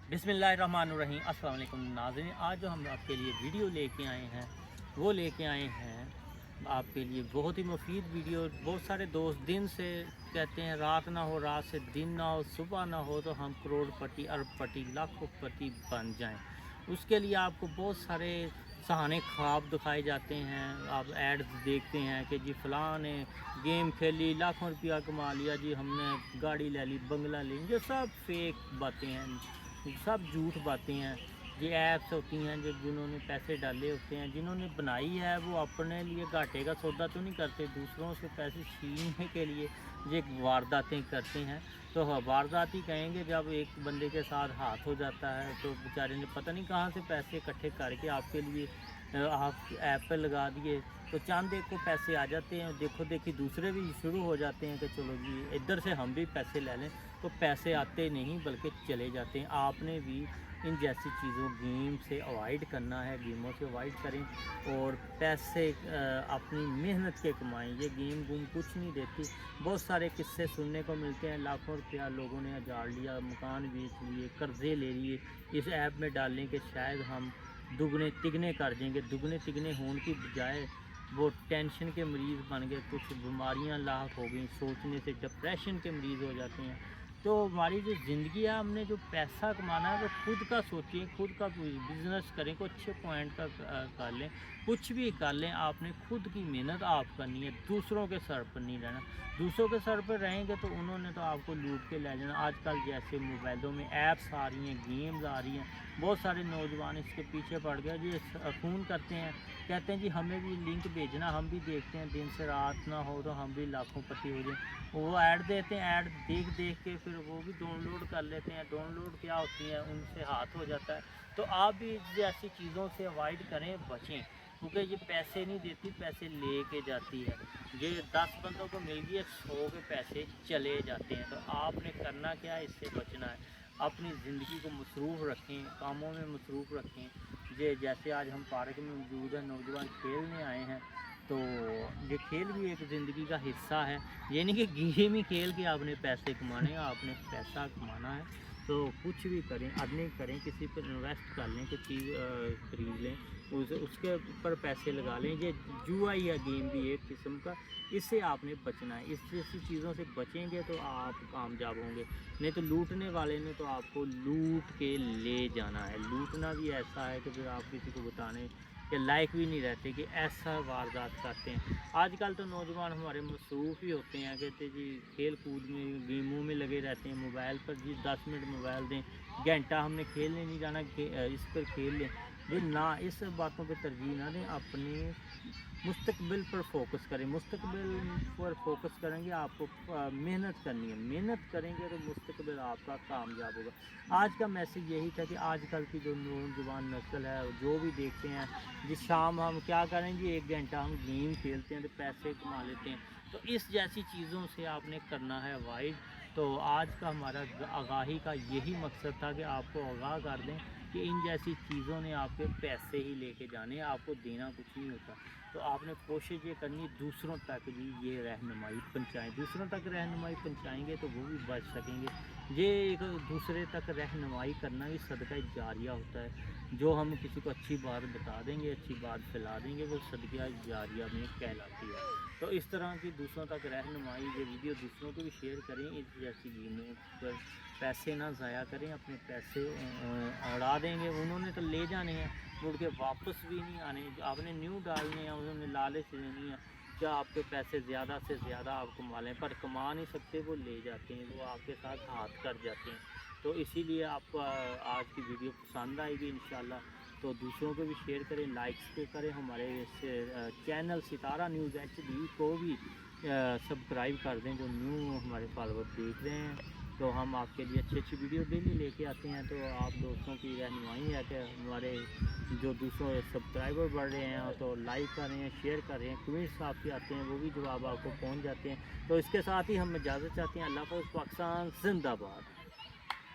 बिस्मिल्लाहिर्रहमानिर्रहीम। अस्सलाम वालेकुम नाज़रीन, आज जो हम आपके लिए वीडियो लेके आए हैं वो लेके आए हैं आपके लिए बहुत ही मुफीद वीडियो। बहुत सारे दोस्त दिन से कहते हैं रात ना हो, रात से दिन ना हो, सुबह ना हो तो हम करोड़पति, अरबपति, लाखोंपति बन जाएं। उसके लिए आपको बहुत सारे सहाने ख्वाब दिखाए जाते हैं। आप एड्स देखते हैं कि जी फ़लाँ ने गेम खेली, लाखों रुपया कमा लिया, जी हमने गाड़ी ले ली, बंगला ले लिया। ये सब फेक बातें हैं, सब झूठ बातें हैं। ये ऐप्स होती हैं जो जिन्होंने पैसे डाले होते हैं, जिन्होंने बनाई है वो अपने लिए घाटे का सौदा तो नहीं करते, दूसरों से पैसे छीनने के लिए ये वारदातें करते हैं। तो वारदात ही कहेंगे जब एक बंदे के साथ हाथ हो जाता है तो बेचारे ने पता नहीं कहाँ से पैसे इकट्ठे करके आपके लिए आप ऐप पर लगा दिए, तो चंद एक को पैसे आ जाते हैं। देखो देखी दूसरे भी शुरू हो जाते हैं कि चलो जी इधर से हम भी पैसे ले लें, तो पैसे आते नहीं बल्कि चले जाते हैं। आपने भी इन जैसी चीज़ों गेम से अवॉइड करना है, गेमों से अवॉइड करें और पैसे अपनी मेहनत के कमाएं। ये गेम गूम कुछ नहीं देती। बहुत सारे किस्से सुनने को मिलते हैं, लाखों रुपया लोगों ने उजाड़ लिया, मकान बेच लिए, कर्ज़े ले लिए इस ऐप में डालने के शायद हम दुगने तिगने कर देंगे। दुगने तिगने होने की बजाय वो टेंशन के मरीज़ बन गए, कुछ बीमारियां लाक हो गई, सोचने से डिप्रेशन के मरीज़ हो जाते हैं। तो हमारी जो ज़िंदगी है, हमने जो पैसा कमाना है वो खुद का सोचें, खुद का बिज़नेस करें, कोई अच्छे पॉइंट का कर लें, कुछ भी कर लें। आपने खुद की मेहनत आप करनी है, दूसरों के सर पर नहीं रहना। दूसरों के सर पर रहेंगे तो उन्होंने तो आपको लूट के ले जाना। आजकल जैसे मोबाइलों में ऐप्स आ रही हैं, गेम्स आ रही हैं, बहुत सारे नौजवान इसके पीछे पड़ गए जी, फ़ोन करते हैं, कहते हैं जी हमें भी लिंक भेजना, हम भी देखते हैं, दिन से रात ना हो तो हम भी लाखों पति हो जाएं। वो ऐड देते हैं, ऐड देख देख के फिर वो भी डाउनलोड कर लेते हैं। डाउनलोड क्या होती है, उनसे हाथ हो जाता है। तो आप भी ऐसी चीज़ों से अवॉइड करें, बचें, क्योंकि ये पैसे नहीं देती, पैसे ले के जाती है। ये 10 बंदों को मिल गई है, 100 के पैसे चले जाते हैं। तो आपने करना क्या है, इससे बचना है। अपनी ज़िंदगी को मसरूफ़ रखें, कामों में मसरूफ़ रखें। ये जैसे आज हम पार्क में मौजूद हैं, नौजवान खेलने आए हैं, तो ये खेल भी एक ज़िंदगी का हिस्सा है। ये नहीं कि गेम ही खेल के आपने पैसे कमाने हैं, आपने पैसा कमाना है। तो कुछ भी करें, अर्निंग करें, किसी पर इन्वेस्ट कर लें, कोई चीज़ खरीद लें, उसके ऊपर पैसे लगा लें। ये जुआ या गेम भी एक किस्म का, इससे आपने बचना है। इस जैसी चीज़ों से बचेंगे तो आप कामयाब होंगे। नहीं तो लूटने वाले ने तो आपको लूट के ले जाना है। लूटना भी ऐसा है कि फिर आप किसी को बताने के लायक भी नहीं रहते कि ऐसा वारदात करते हैं। आजकल तो नौजवान हमारे मसरूफ़ ही होते हैं, कहते जी खेल कूद में, गेमों में लगे रहते हैं। मोबाइल पर जी 10 मिनट मोबाइल दें, घंटा हमने खेलने नहीं जाना, इस पर खेल लें। ये ना, इस बातों पे तरजीह ना दें, अपने मुस्तकबिल पर फोकस करें। मुस्तकबिल पर फोकस करेंगे, आपको मेहनत करनी है, मेहनत करेंगे तो मुस्तकबिल आपका कामयाब होगा। आज का मैसेज यही था कि आजकल की जो नौजवान नस्ल है, जो भी देखते हैं जिस शाम हम क्या करेंगे, 1 घंटा हम गेम खेलते हैं तो पैसे कमा लेते हैं। तो इस जैसी चीज़ों से आपने करना है अवॉइड। तो आज का हमारा आगाही का यही मकसद था कि आपको आगाह कर दें कि इन जैसी चीज़ों ने आपके पैसे ही लेके जाने, आपको देना कुछ नहीं होता। तो आपने कोशिश ये करनी दूसरों तक भी ये रहनुमाई पहुँचाएँ। दूसरों तक रहनुमाई पहुँचाएँगे तो वो भी बच सकेंगे। ये एक दूसरे तक रहनुमाई करना भी सदका जारिया होता है। जो हम किसी को अच्छी बात बता देंगे, अच्छी बात फैला देंगे, वो सदका जारिया में कहलाती है। तो इस तरह की दूसरों तक रहनुमाई, ये वीडियो दूसरों को भी शेयर करें। इस जैसी गेमों पर पैसे ना ज़ाया करें, अपने पैसे उड़ा देंगे, उन्होंने तो ले जाने हैं, मुड़ के वापस भी नहीं आने। आपने न्यू डालने हैं, उन्होंने लालच देनी है क्या आपके पैसे ज़्यादा से ज़्यादा आप कमा लें, पर कमा नहीं सकते, वो ले जाते हैं, वो आपके साथ हाथ कर जाते हैं। तो इसीलिए आपको आज की वीडियो पसंद आएगी इंशाल्लाह। तो दूसरों को भी शेयर करें, लाइक्स पे करें। हमारे इस चैनल सितारा न्यूज़ HD को भी सब्सक्राइब कर दें, जो न्यू हमारे फॉलोवर देख रहे हैं। तो हम आपके लिए अच्छी अच्छी वीडियो डेली लेके आते हैं। तो आप दोस्तों की रहनुमाई है कि हमारे जो दूसरों सब्सक्राइबर बढ़ रहे हैं तो लाइक कर रहे हैं, शेयर कर रहे हैं, कमेंट्स आपके आते हैं, वो भी जवाब आपको पहुंच जाते हैं। तो इसके साथ ही हम इजाज़त चाहते हैं। अल्लाह हाफ़िज़। पाकिस्तान ज़िंदाबाद।